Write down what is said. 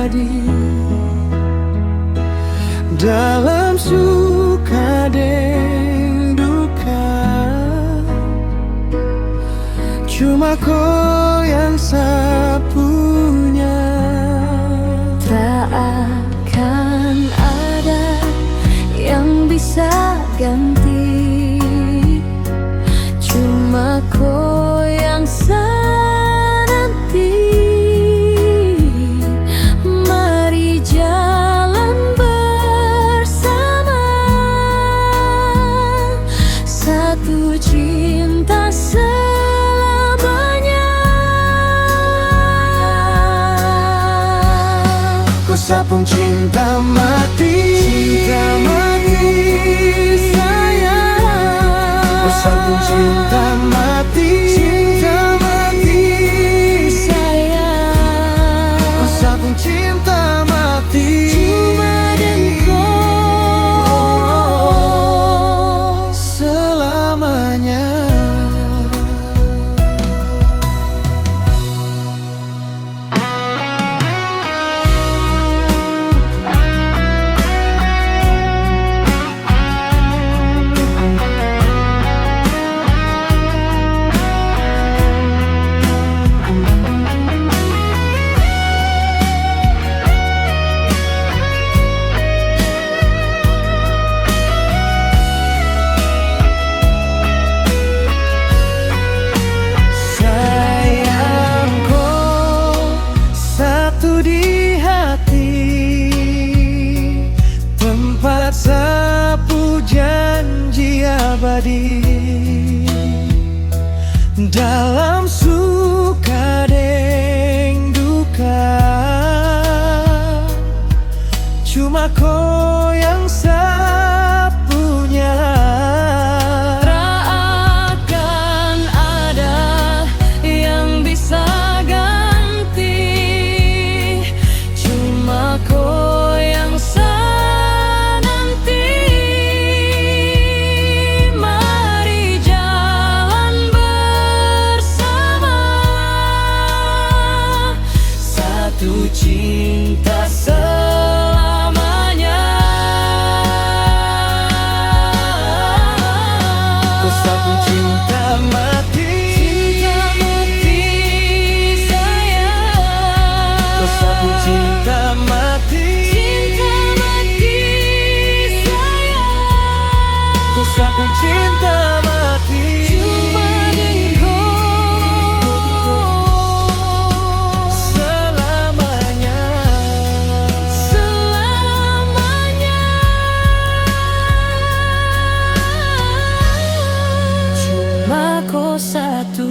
abadi. Dalam suka dan duka, cuma kau yang sapunya. Tak akan ada yang bisa ganti, cuma kau yang senanti. Mari jalan bersama, satu cinta selamanya. Ku sapung cinta mati, cinta mati sayang. Ku sapung cinta mati, cinta mati sayang. Ku sapung cinta mati, Cuma dengan kau selamanya. Di hati, tempat sapu janji abadi. Dalam suka dan duka, cuma kau yang sapunya. tak akan ada yang bisa ganti, cuma kau yang senanti. Mari jalan bersama, satu cinta selamanya. Ku sapung cinta mati, Cinta mati sayang. ku sapung cinta mati, Cinta mati sayang. ku sapung cinta mati. Cuma dengan kau Selamanya, selamanya. Cuma kau satu.